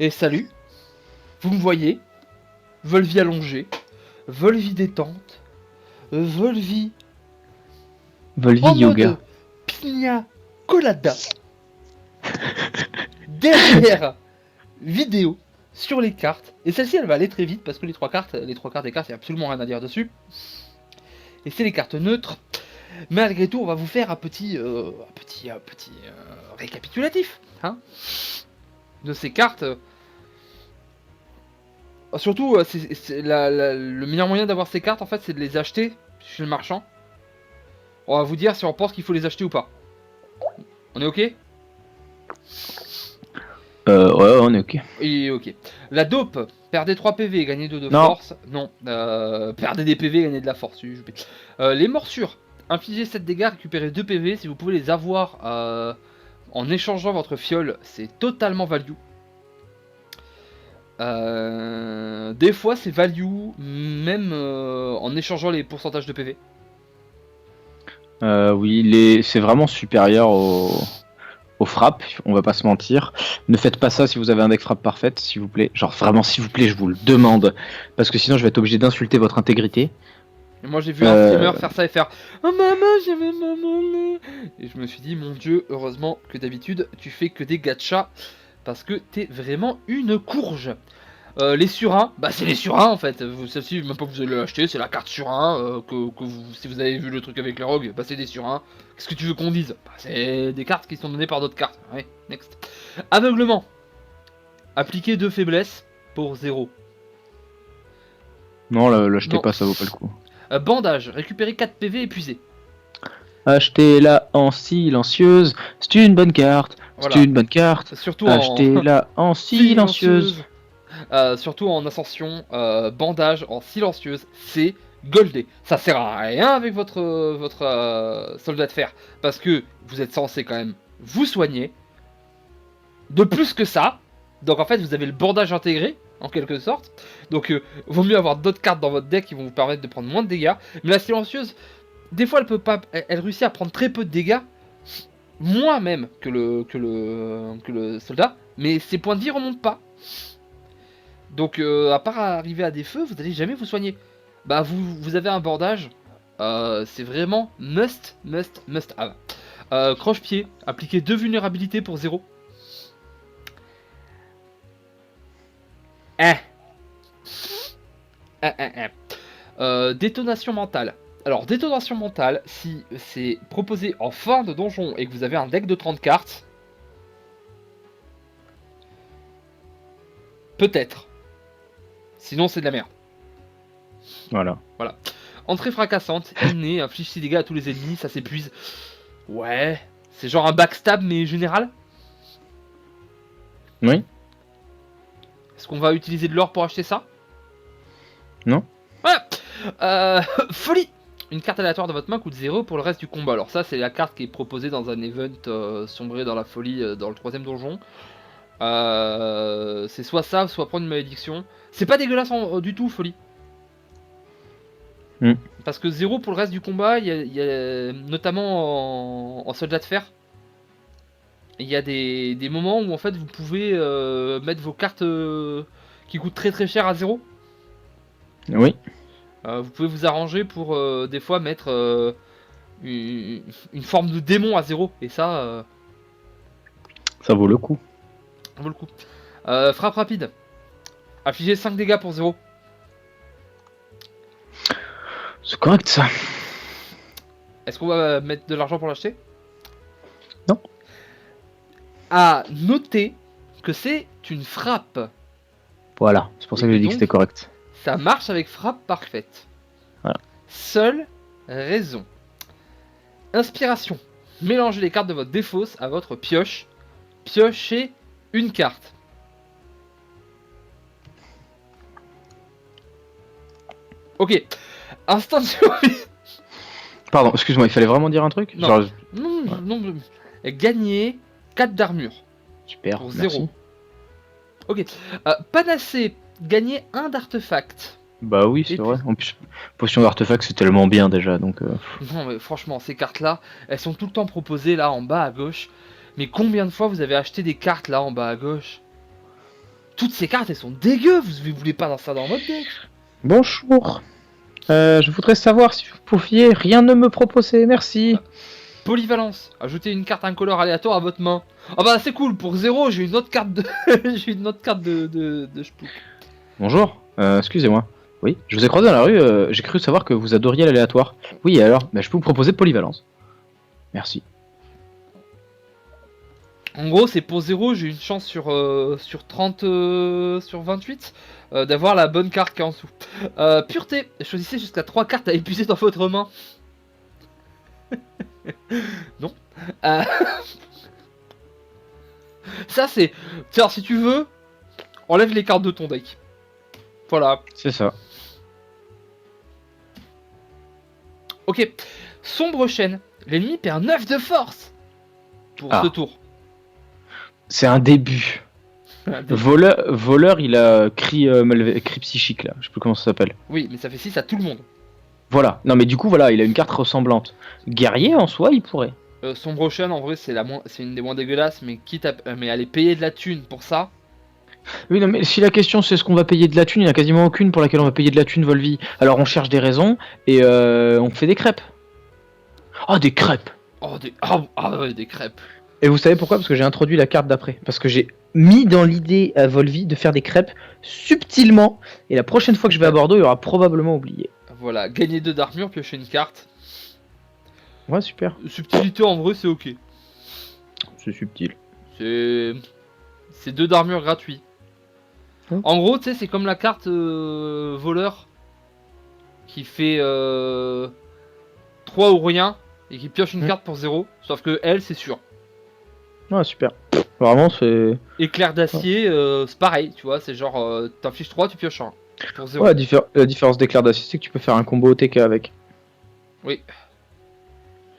Et salut, vous me voyez, Volvi allongé, Volvi détente, Volvi Volvi en yoga. mode pina colada. Derrière vidéo sur les cartes. Et celle-ci elle va aller très vite parce que les trois cartes des cartes, il n'y a absolument rien à dire dessus. Et c'est les cartes neutres. Malgré tout, on va vous faire un petit récapitulatif hein, de ces cartes. Surtout, le meilleur moyen d'avoir ces cartes, en fait, c'est de les acheter chez le marchand. On va vous dire si on pense qu'il faut les acheter ou pas. On est ok? Ouais, on est ok. Et ok. La dope, perdez 3 PV, gagnez 2 de Non. force. Non. Perdez des PV, gagnez de la force. Les morsures, infligez 7 dégâts, récupérez 2 PV. Si vous pouvez les avoir en échangeant votre fiole, c'est totalement value. Des fois c'est value même en échangeant les pourcentages de PV. Oui, c'est vraiment supérieur aux frappes, on va pas se mentir. Ne faites pas ça si vous avez un deck frappe parfaite, s'il vous plaît. Genre vraiment, s'il vous plaît, je vous le demande. Parce que sinon, je vais être obligé d'insulter votre intégrité. Et moi j'ai vu un streamer faire ça et faire oh maman j'avais maman. Et je me suis dit mon dieu, heureusement que d'habitude tu fais que des gachas parce que t'es vraiment une courge. Les surins, bah c'est les surins en fait. Celle-ci, même pas que vous allez l'acheter, c'est la carte surin. Si vous avez vu le truc avec les rogues, bah c'est des surins. Qu'est-ce que tu veux qu'on dise? Bah, c'est des cartes qui sont données par d'autres cartes. Ouais, next. Aveuglement. Appliquer 2 faiblesses pour 0. Non, l'achetez Non. pas, ça vaut pas le coup. Bandage. Récupérer 4 PV épuisés. Achetez-la en silencieuse, c'est une bonne carte. Voilà. C'est une bonne carte. Surtout Achetez-la en silencieuse. Surtout en ascension, bandage en silencieuse, c'est goldé. Ça sert à rien avec votre soldat de fer, parce que vous êtes censé quand même vous soigner. De plus que ça, donc en fait vous avez le bandage intégré, en quelque sorte. Donc vaut mieux avoir d'autres cartes dans votre deck qui vont vous permettre de prendre moins de dégâts. Mais la silencieuse, des fois elle peut pas, elle réussit à prendre très peu de dégâts, moins même que le soldat, mais ses points de vie remontent pas. Donc à part arriver à des feux, vous allez jamais vous soigner. Bah vous avez un bordage, c'est vraiment must have. Croche-pied, appliquer 2 vulnérabilités pour 0. Détonation mentale. Alors détonation mentale, si c'est proposé en fin de donjon et que vous avez un deck de 30 cartes, peut-être. Sinon c'est de la merde. Voilà. Entrée fracassante, inné, inflige 6 dégâts à tous les ennemis, ça s'épuise. Ouais, c'est genre un backstab mais général. Oui. Est-ce qu'on va utiliser de l'or pour acheter ça? Non. Voilà. Folie. Une carte aléatoire de votre main coûte 0 pour le reste du combat. Alors ça c'est la carte qui est proposée dans un event sombré dans la folie dans le 3ème donjon. C'est soit ça, soit prendre une malédiction. C'est pas dégueulasse du tout, folie. Parce que 0 pour le reste du combat, il y a notamment en soldat de fer. Il y a des moments où en fait vous pouvez mettre vos cartes qui coûtent très très cher à 0. Oui. Vous pouvez vous arranger pour des fois mettre une forme de démon à 0. Et ça vaut le coup. Ça vaut le coup. Frappe rapide. Affliger 5 dégâts pour 0. C'est correct ça. Est-ce qu'on va mettre de l'argent pour l'acheter? Non. À noter que c'est une frappe. Voilà, c'est pour ça que j'ai dit que c'était correct. Ça marche avec frappe parfaite. Voilà. Seule raison. Inspiration. Mélangez les cartes de votre défausse à votre pioche. Piochez une carte. Ok. Instant de survie. Pardon, excuse-moi, il fallait vraiment dire un truc? Non. Genre... non. Gagnez 4 d'armure. Super, pour merci. 0. Ok. Panacée. Gagnez 1 d'artefact. Bah oui, c'est vrai. En plus, potion d'artefact, c'est tellement bien déjà, donc... Non, mais franchement, ces cartes-là, elles sont tout le temps proposées là en bas à gauche. Mais combien de fois vous avez acheté des cartes là en bas à gauche? toutes ces cartes, elles sont dégueu. Vous voulez pas dans ça dans votre deck. Bonjour. Je voudrais savoir si vous pouviez rien ne me proposer, merci. Polyvalence. Ajoutez une carte incolore aléatoire à votre main. Ah bah c'est cool. Pour 0, j'ai une autre carte de, j'ai une autre carte de Spook. Bonjour, excusez-moi. Oui, je vous ai croisé dans la rue, j'ai cru savoir que vous adoriez l'aléatoire. Oui, alors, je peux vous proposer polyvalence. Merci. En gros, c'est pour 0, j'ai une chance sur 30 sur 28 d'avoir la bonne carte qui est en dessous. Pureté. Choisissez jusqu'à 3 cartes à épuiser dans votre main. Non. Ça c'est... Tiens, si tu veux, enlève les cartes de ton deck. Voilà. C'est ça. Ok. Sombre chaîne. L'ennemi perd 9 de force pour ce tour. C'est un début. Voleur, il a cri psychique là, je sais plus comment ça s'appelle. Oui, mais ça fait 6 à tout le monde. Voilà, non mais du coup voilà, il a une carte ressemblante. Guerrier en soi, il pourrait. Sombre chaîne, en vrai, c'est une des moins dégueulasses, mais quitte à mais aller payer de la thune pour ça. Oui, non mais si la question c'est ce qu'on va payer de la thune, il n'y en a quasiment aucune pour laquelle on va payer de la thune, Volvi. Alors on cherche des raisons et on fait des crêpes. Oh, des crêpes. Oh, ouais, des crêpes. Et vous savez pourquoi? Parce que j'ai introduit la carte d'après. Parce que j'ai mis dans l'idée à Volvi de faire des crêpes subtilement. Et la prochaine fois que je vais à Bordeaux, il aura probablement oublié. Voilà, gagner 2 d'armure, piocher une carte. Ouais, super. Subtilité en vrai, c'est ok. C'est subtil. C'est 2 d'armure gratuit. En gros, tu sais, c'est comme la carte voleur qui fait 3 ou rien et qui pioche une carte pour 0. Sauf que elle, c'est sûr. Ouais, super. Vraiment, c'est. Éclair d'acier, c'est pareil, tu vois. C'est genre, t'affiches 3, tu pioches 1. Pour 0. Ouais, la différence d'éclair d'acier, c'est que tu peux faire un combo OTK avec. Oui.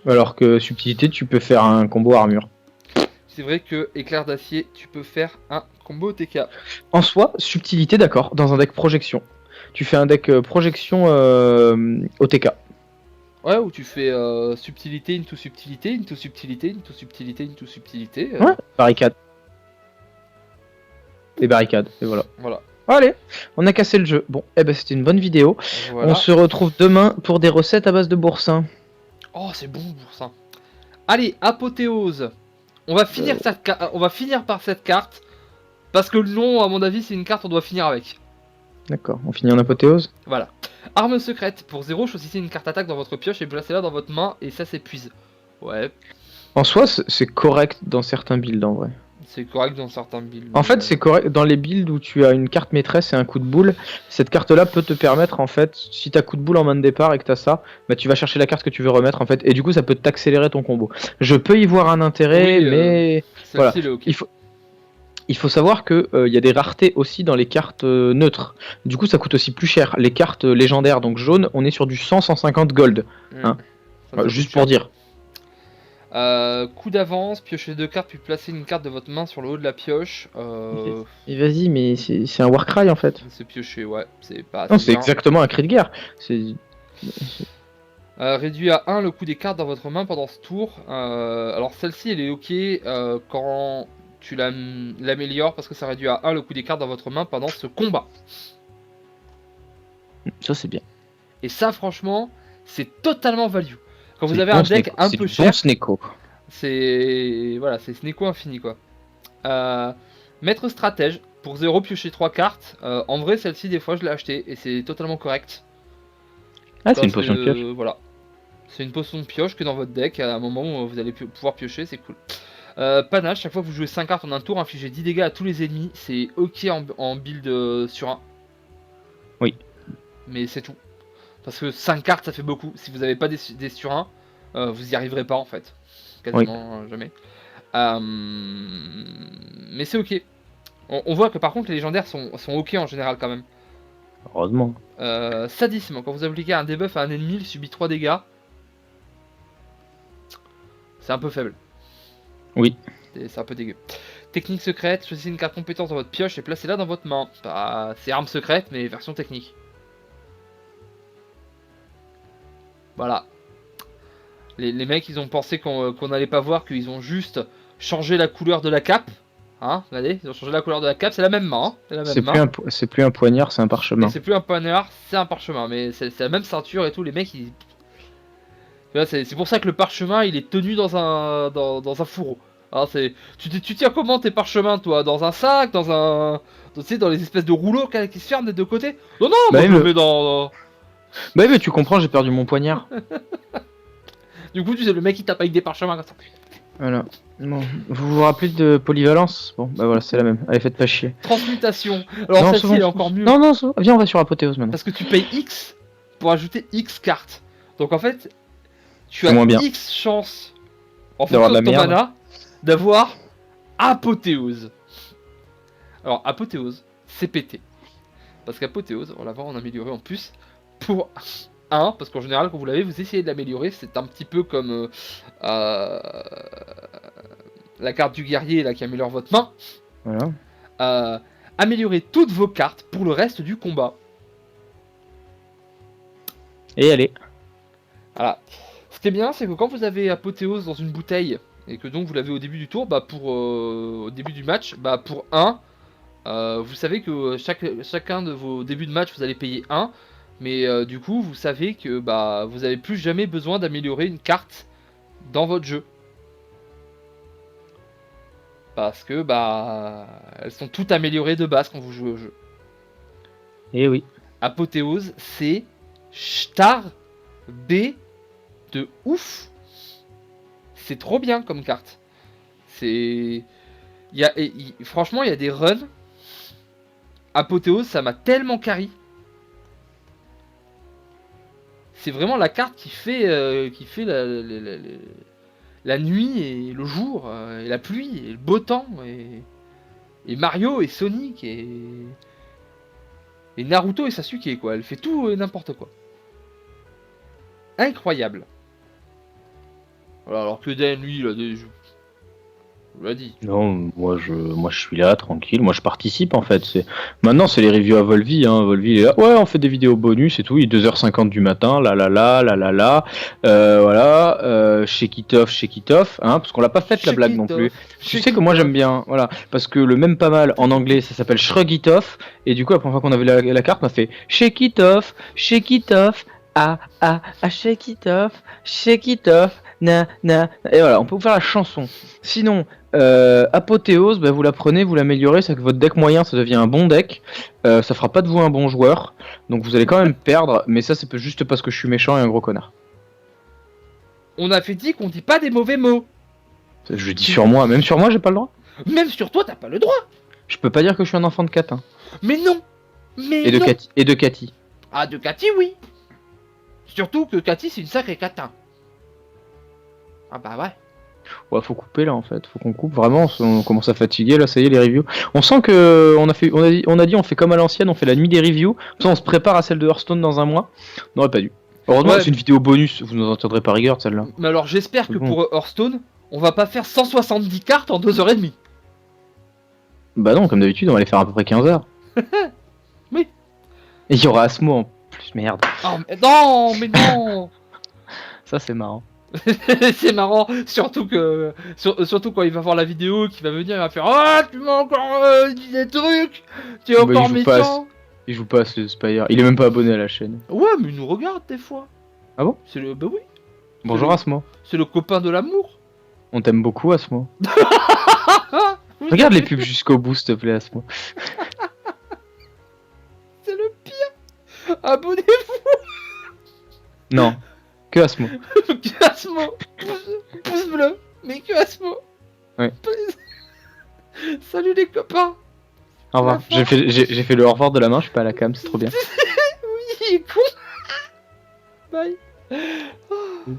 Alors que subtilité, tu peux faire un combo armure. C'est vrai que éclair d'acier, tu peux faire un combo TK. En soi, subtilité, d'accord, dans un deck projection. Tu fais un deck projection OTK. Ouais, où tu fais subtilité into subtilité, into subtilité, into subtilité, into subtilité. Ouais, barricade. Et barricade, et voilà. Voilà. Allez, on a cassé le jeu. Bon, eh ben c'était une bonne vidéo. Voilà. On se retrouve demain pour des recettes à base de boursin. Oh, c'est bon pour ça. Allez, apothéose. On va finir par cette carte. Parce que le nom, à mon avis, c'est une carte on doit finir avec. D'accord, on finit en apothéose. Voilà. Arme secrète. Pour 0, choisissez une carte attaque dans votre pioche et placez-la dans votre main et ça s'épuise. Ouais. En soi, c'est correct dans certains builds en vrai. C'est correct dans certains builds. En fait, c'est correct dans les builds où tu as une carte maîtresse et un coup de boule. Cette carte-là peut te permettre, en fait, si t'as coup de boule en main de départ et que t'as ça, bah tu vas chercher la carte que tu veux remettre, en fait, et du coup, ça peut t'accélérer ton combo. Je peux y voir un intérêt, Oui, mais voilà. Est okay. Il faut savoir que y a des raretés aussi dans les cartes neutres. Du coup, ça coûte aussi plus cher. Les cartes légendaires, donc jaunes, on est sur du 100-150 gold. Hein. Juste pour dire. Coup d'avance, piochez 2 cartes puis placez une carte de votre main sur le haut de la pioche. Et vas-y, mais c'est un Warcry en fait. C'est pioché, ouais. C'est pas. Non, c'est exactement un cri de guerre. Réduit à 1 le coût des cartes dans votre main pendant ce tour. Alors celle-ci, elle est ok quand tu l'améliores parce que ça réduit à 1 le coût des cartes dans votre main pendant ce combat. Ça, c'est bien. Et ça, franchement, c'est totalement value. Quand vous avez un deck un peu cher, bon Sneko. C'est voilà, c'est Sneko infini quoi. Maître stratège pour 0 piocher 3 cartes. En vrai, celle-ci des fois je l'ai acheté et c'est totalement correct. Ah, c'est une potion de pioche. Voilà, c'est une potion de pioche que dans votre deck à un moment où vous allez pouvoir piocher, c'est cool. Panache, chaque fois que vous jouez 5 cartes en un tour, infligez 10 dégâts à tous les ennemis. C'est ok en build sur 1. Oui. Mais c'est tout. Parce que 5 cartes ça fait beaucoup. Si vous n'avez pas des sur 1, vous y arriverez pas en fait. Quasiment jamais. Mais c'est ok. On voit que par contre les légendaires sont ok en général quand même. Heureusement. Sadisme, quand vous appliquez un debuff à un ennemi, il subit 3 dégâts. C'est un peu faible. Oui. C'est un peu dégueu. Technique secrète, choisissez une carte compétence dans votre pioche et placez-la dans votre main. Bah, c'est arme secrète mais version technique. Voilà. Les mecs ils ont pensé qu'on allait pas voir, qu'ils ont juste changé la couleur de la cape. Hein, regardez, ils ont changé la couleur de la cape, c'est la même main. Hein, c'est la même main. C'est plus un poignard, c'est un parchemin. Et c'est plus un poignard, c'est un parchemin. Mais c'est la même ceinture et tout. Les mecs, ils. Tu vois, c'est pour ça que le parchemin, il est tenu dans un fourreau. Alors, tu tiens comment tes parchemins, toi? Dans un sac, tu sais, dans les espèces de rouleaux qui se ferment des deux côtés? Non, non, moi je le mets dans. Bah, mais tu comprends, j'ai perdu mon poignard. Du coup, tu sais, le mec il tape avec des parchemins comme ça. Voilà. Bon. Vous vous rappelez de polyvalence? Bon, bah voilà, c'est la même. Allez, faites pas chier. Transmutation. Alors, celle-ci est encore mieux. Non, non, viens, on va sur apothéose maintenant. Parce que tu payes X pour ajouter X cartes. Donc en fait, tu as X chances en fonction de ton mana d'avoir apothéose. Alors, apothéose, c'est pété. Parce qu'apothéose, on va l'avoir en amélioré en plus pour 1. Parce qu'en général, quand vous l'avez, vous essayez de l'améliorer. C'est un petit peu comme la carte du guerrier là, qui améliore votre main. Voilà. Améliorer toutes vos cartes pour le reste du combat. Et allez. Voilà. Ce qui est bien, c'est que quand vous avez apothéose dans une bouteille et que donc vous l'avez au début du tour, bah au début du match, bah pour 1, vous savez que chacun de vos débuts de match, vous allez payer 1, mais du coup, vous savez que bah vous avez plus jamais besoin d'améliorer une carte dans votre jeu. Parce que bah elles sont toutes améliorées de base quand vous jouez au jeu. Et oui. Apothéose, c'est Star B de ouf. C'est trop bien comme carte. C'est... Franchement, il y a des runs. Apothéose, ça m'a tellement carry. C'est vraiment la carte qui fait la nuit et le jour, et la pluie, et le beau temps, et Mario et Sonic, et Naruto et Sasuke, quoi. Elle fait tout et n'importe quoi. Incroyable. Voilà, alors que Dan, lui, il a des jeux. Je l'ai dit. Non, moi je suis là, tranquille. Moi je participe en fait. Maintenant c'est les reviews à Volvi. Hein. Volvi il est là. Ouais, on fait des vidéos bonus et tout. Il est 2h50 du matin. Voilà. Shake it off. Hein, parce qu'on l'a pas faite la blague non plus. Tu sais que moi j'aime bien. Voilà. Parce que le même pas mal en anglais ça s'appelle Shrug it off. Et du coup la première fois qu'on avait la carte m'a fait shake it off. Ah, shake it off. Na. Et voilà, on peut vous faire la chanson. Sinon, apothéose, bah, vous la prenez, vous l'améliorez, c'est que votre deck moyen ça devient un bon deck. Ça fera pas de vous un bon joueur. Donc vous allez quand même perdre, mais ça c'est juste parce que je suis méchant et un gros connard. On a fait dit qu'on dit pas des mauvais mots. Je dis sur moi, même sur moi j'ai pas le droit. Même sur toi t'as pas le droit. Je peux pas dire que je suis un enfant de Catin. Mais non. Et de Cathy. Ah, de Cathy, oui. Surtout que Cathy c'est une sacrée catin. Ah bah ouais. Ouais, faut couper là en fait, faut qu'on coupe vraiment, on commence à fatiguer là, ça y est les reviews. On sent que on a dit on fait comme à l'ancienne, on fait la nuit des reviews, ça on se prépare à celle de Hearthstone dans un mois. On aurait pas dû. Heureusement c'est une vidéo bonus, vous nous en tiendrez pas rigueur celle-là. Mais alors j'espère que pour Hearthstone, on va pas faire 170 cartes en 2h30. Bah non, comme d'habitude on va les faire à peu près 15 heures. Oui. Et il y aura Asmo en plus, merde. Oh, mais non. Ça c'est marrant. C'est marrant, surtout quand il va voir la vidéo, qu'il va venir, il va faire ah tu m'as encore dit des trucs, tu es encore méchant. Il joue pas à Spire, il est même pas abonné à la chaîne. Ouais mais il nous regarde des fois. Ah bon? Bah oui. Bonjour Asmo. C'est le copain de l'amour. On t'aime beaucoup Asmo. Regarde les pubs jusqu'au bout s'il te plaît Asmo. C'est le pire. Abonnez-vous. Non. Que Asmo. Que Asmo. Pouce bleu. Mais que Asmo. Ouais. Salut les copains. Au revoir. J'ai fait le au revoir de la main, je suis pas à la cam, c'est trop bien. Oui, il est con. Bye. Oh.